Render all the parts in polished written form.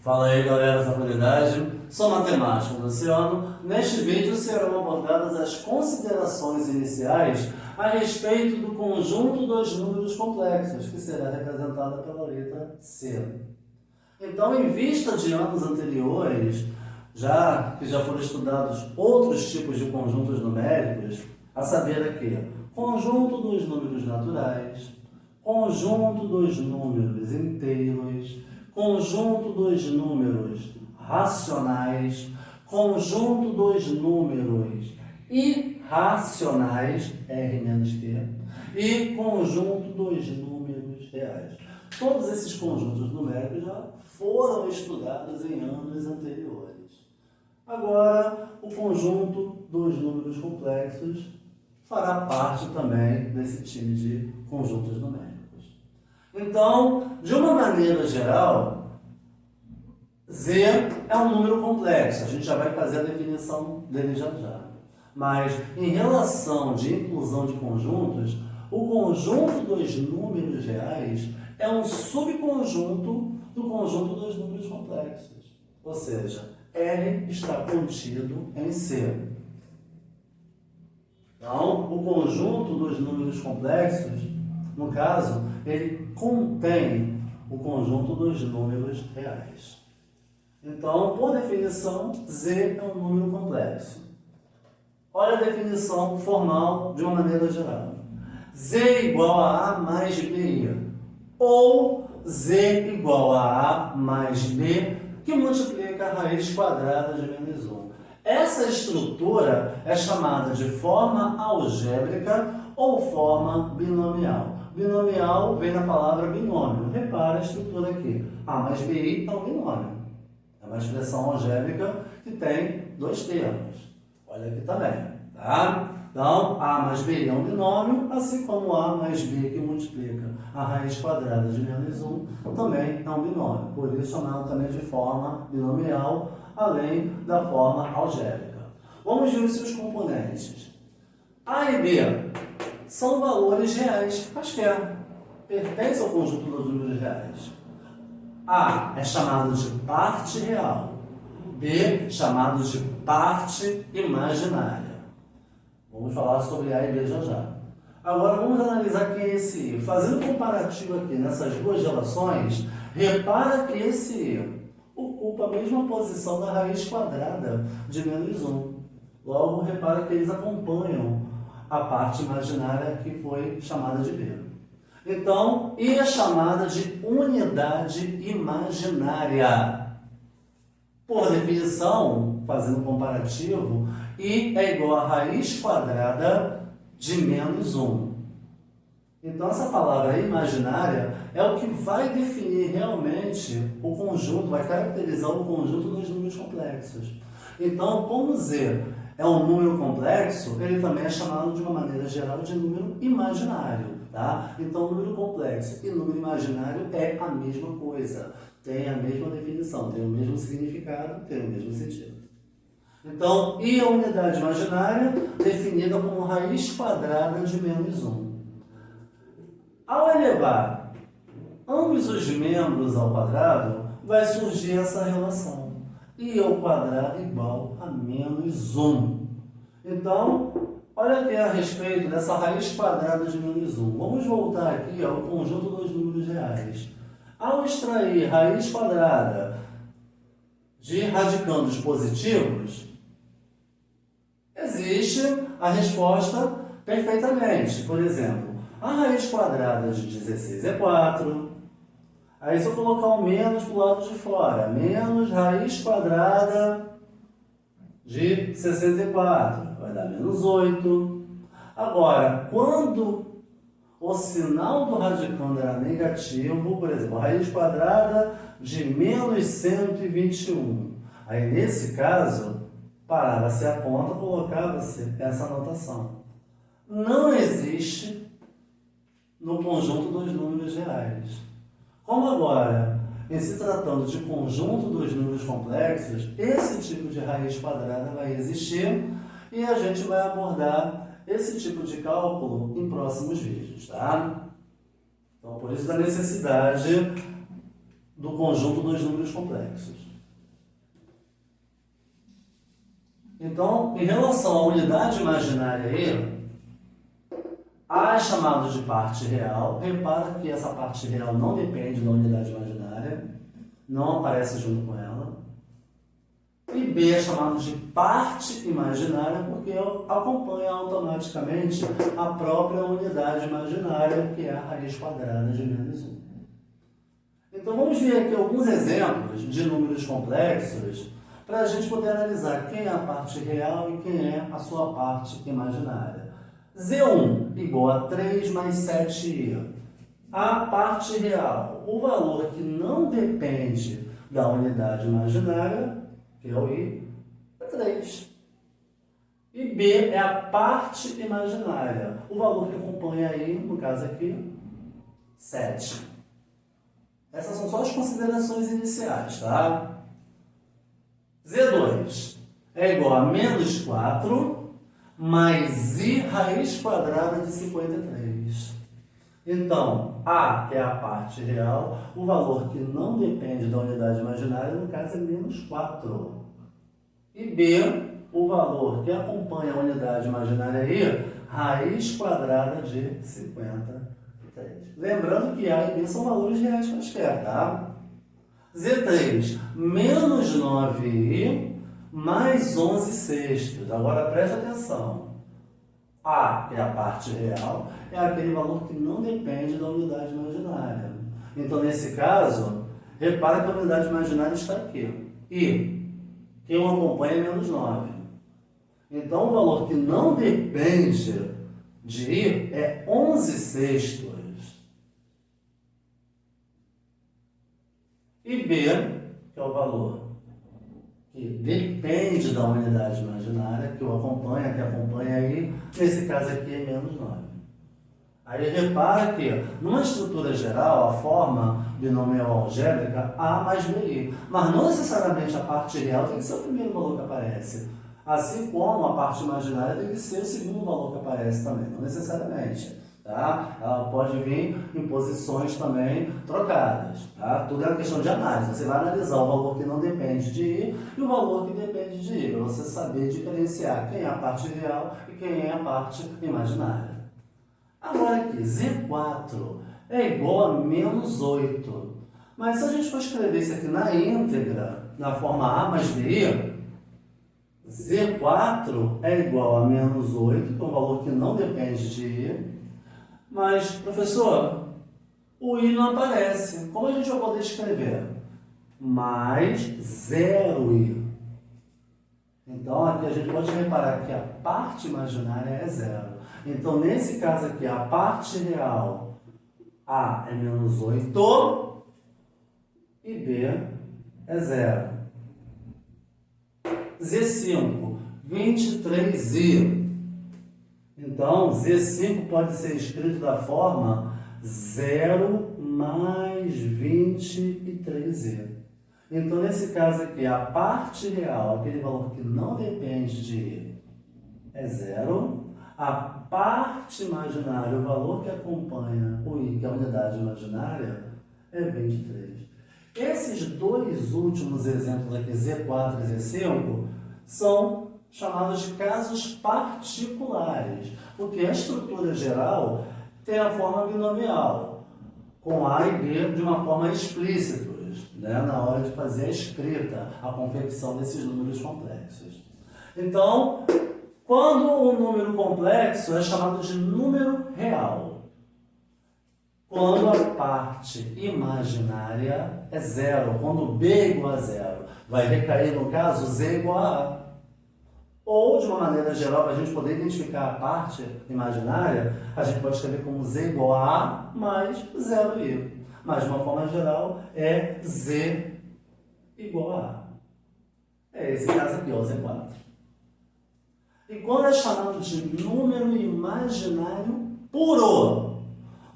Fala aí, galera da comunidade, sou matemático Luciano. Neste vídeo serão abordadas as considerações iniciais a respeito do conjunto dos números complexos, que será representada pela letra C. Então, em vista de anos anteriores, já foram estudados outros tipos de conjuntos numéricos, a saber aqui, conjunto dos números naturais, conjunto dos números inteiros, conjunto dos números racionais, conjunto dos números irracionais, R-Q, e conjunto dos números reais. Todos esses conjuntos numéricos já foram estudados em anos anteriores. Agora, o conjunto dos números complexos fará parte também desse time de conjuntos numéricos. Então, de uma maneira geral, Z é um número complexo. A gente já vai fazer a definição dele já. Mas, em relação de inclusão de conjuntos, o conjunto dos números reais é um subconjunto do conjunto dos números complexos. Ou seja, R está contido em C. Então, o conjunto dos números complexos, no caso, ele contém o conjunto dos números reais. Então, por definição, Z é um número complexo. Olha a definição formal de uma maneira geral. Z igual a A mais B, ou Z igual a A mais B, que multiplica a raiz quadrada de menos 1. Essa estrutura é chamada de forma algébrica ou forma binomial. Binomial vem da palavra binômio. Repara a estrutura aqui. A mais BI é um binômio. É uma expressão algébrica que tem dois termos. Olha aqui também. Tá? Então, A mais BI é um binômio, assim como A mais B que multiplica a raiz quadrada de menos 1 também é um binômio. Por isso, chamado também de forma binomial, além da forma algébrica. Vamos ver os seus componentes. A e B são valores reais quaisquer. Pertence ao conjunto dos números reais. A é chamado de parte real. B chamado de parte imaginária. Vamos falar sobre A e B já. Agora vamos analisar quem é esse I. Fazendo um comparativo aqui nessas duas relações, repara que esse I ocupa a mesma posição da raiz quadrada de menos 1. Logo, repara que eles acompanham a parte imaginária que foi chamada de B. Então, I é chamada de unidade imaginária. Por definição, fazendo um comparativo, I é igual a raiz quadrada de menos 1. Então, essa palavra imaginária é o que vai definir realmente o conjunto, vai caracterizar o conjunto dos números complexos. Então, como Z é um número complexo, ele também é chamado de uma maneira geral de número imaginário. Tá? Então, número complexo e número imaginário é a mesma coisa, tem a mesma definição, tem o mesmo significado, tem o mesmo sentido. Então, I é a unidade imaginária definida como raiz quadrada de menos 1. Ao elevar ambos os membros ao quadrado, vai surgir essa relação. I ao quadrado igual a menos 1. Então, olha aqui a respeito dessa raiz quadrada de menos 1. Vamos voltar aqui ao conjunto dos números reais. Ao extrair raiz quadrada de radicandos positivos, existe a resposta perfeitamente. Por exemplo, a raiz quadrada de 16 é 4. Aí, se eu colocar um menos para o lado de fora, menos raiz quadrada de 64, vai dar menos 8. Agora, quando o sinal do radicando era negativo, por exemplo, a raiz quadrada de menos 121. Aí, nesse caso, parava-se a conta, colocava-se essa anotação. Não existe no conjunto dos números reais. Como agora, em se tratando de conjunto dos números complexos, esse tipo de raiz quadrada vai existir e a gente vai abordar esse tipo de cálculo em próximos vídeos, tá? Então, por isso da necessidade do conjunto dos números complexos. Então, em relação à unidade imaginária aí, A é chamado de parte real. Repara que essa parte real não depende da unidade imaginária, não aparece junto com ela. E B é chamado de parte imaginária porque acompanha automaticamente a própria unidade imaginária, que é a raiz quadrada de menos 1. Então vamos ver aqui alguns exemplos de números complexos para a gente poder analisar quem é a parte real e quem é a sua parte imaginária. Z1 igual a 3 mais 7i. A parte real, o valor que não depende da unidade imaginária, que é o i, é 3. E B é a parte imaginária, o valor que acompanha i, no caso aqui, 7. Essas são só as considerações iniciais, tá? Z2 é igual a menos 4 mais i raiz quadrada de 53. Então, A, que é a parte real, o valor que não depende da unidade imaginária, no caso é menos 4. E B, o valor que acompanha a unidade imaginária aí, raiz quadrada de 53. Lembrando que A e B são valores reais quaisquer, tá? Z3, menos 9i mais 11 sextos. Agora preste atenção. A, que é a parte real, é aquele valor que não depende da unidade imaginária. Então, nesse caso, repara que a unidade imaginária está aqui. I, que o acompanha é menos 9. Então, o valor que não depende de I é 11 sextos. E B, que é o valor que depende da unidade imaginária, que acompanha aí, nesse caso aqui é menos 9. Aí repara que, numa estrutura geral, a forma binomial algébrica A mais BI, mas não necessariamente a parte real tem que ser o primeiro valor que aparece. Assim como a parte imaginária tem que ser o segundo valor que aparece também, não necessariamente. Tá? Ela pode vir em posições também trocadas. Tá? Tudo é uma questão de análise. Você vai analisar o valor que não depende de I e o valor que depende de I, para você saber diferenciar quem é a parte real e quem é a parte imaginária. Agora aqui, Z4 é igual a menos 8. Mas se a gente for escrever isso aqui na íntegra, na forma A mais BI, Z4 é igual a menos 8, que é um valor que não depende de I. Mas, professor, o i não aparece. Como a gente vai poder escrever? Mais 0i. Então, aqui a gente pode reparar que a parte imaginária é 0. Então, nesse caso aqui, a parte real, A é menos 8 e B é 0. Z5, 23i. Então, Z5 pode ser escrito da forma 0 mais 23i. Então, nesse caso aqui, a parte real, aquele valor que não depende de i, é 0. A parte imaginária, o valor que acompanha o i, que é a unidade imaginária, é 23. Esses dois últimos exemplos aqui, Z4 e Z5, são chamados de casos particulares, porque a estrutura geral tem a forma binomial, com A e B de uma forma explícitos, né, na hora de fazer a escrita, a confecção desses números complexos. Então, quando um número complexo é chamado de número real, quando a parte imaginária é 0, quando B é igual a 0, vai recair no caso Z igual a A. Ou, de uma maneira geral, para a gente poder identificar a parte imaginária, a gente pode escrever como Z igual a A mais 0i. Mas, de uma forma geral, é Z igual a A. É esse caso aqui, ó, Z4. E quando é chamado de número imaginário puro,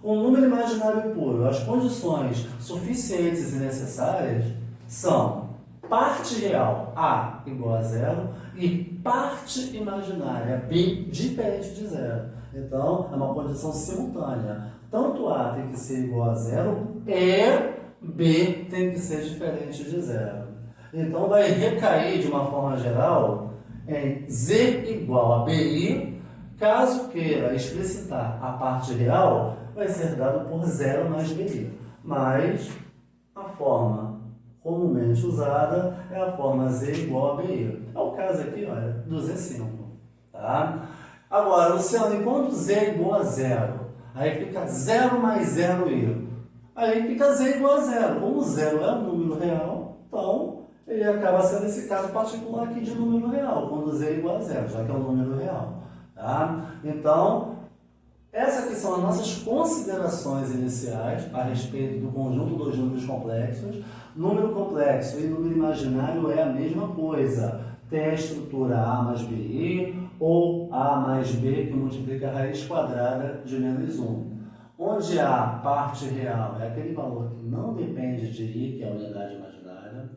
um número imaginário puro, as condições suficientes e necessárias são parte real, A igual a 0, e parte imaginária, B, diferente de 0. Então, é uma condição simultânea. Tanto A tem que ser igual a 0 e B tem que ser diferente de zero. Então, vai recair de uma forma geral em Z igual a BI. Caso queira explicitar a parte real, vai ser dado por zero mais BI. Mas a forma comumente usada é a forma Z igual a BI. É o caso aqui, olha, do Z5. Tá? Agora, Luciano, enquanto Z é igual a zero, aí fica 0 mais 0i. Aí fica Z igual a zero. Como zero é um número real, então ele acaba sendo esse caso particular aqui de número real, quando Z é igual a zero, já que é um número real. Tá? Então, essas aqui são as nossas considerações iniciais a respeito do conjunto dos números complexos. Número complexo e número imaginário é a mesma coisa. Tem a estrutura A mais BI ou A mais B que multiplica a raiz quadrada de menos 1. Onde A, parte real, é aquele valor que não depende de I, que é a unidade imaginária.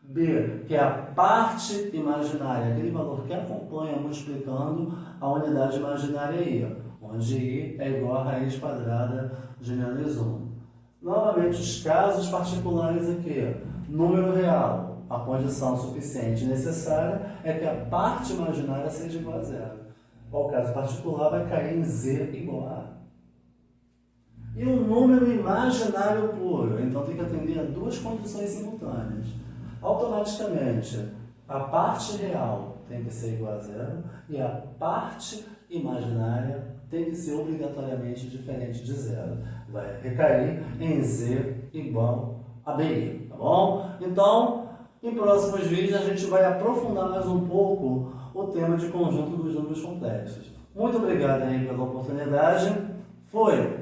B, que é a parte imaginária, aquele valor que acompanha multiplicando a unidade imaginária I, onde I é igual a raiz quadrada de menos 1. Novamente, os casos particulares aqui. Número real, a condição suficiente e necessária é que a parte imaginária seja igual a zero. O caso particular vai cair em Z igual a A. E um número imaginário puro, então tem que atender a duas condições simultâneas. Automaticamente, a parte real tem que ser igual a zero e a parte imaginária tem que ser obrigatoriamente diferente de zero. Vai recair em Z igual a BI, tá bom? Então, em próximos vídeos a gente vai aprofundar mais um pouco o tema de conjunto dos números complexos. Muito obrigado aí pela oportunidade. Foi!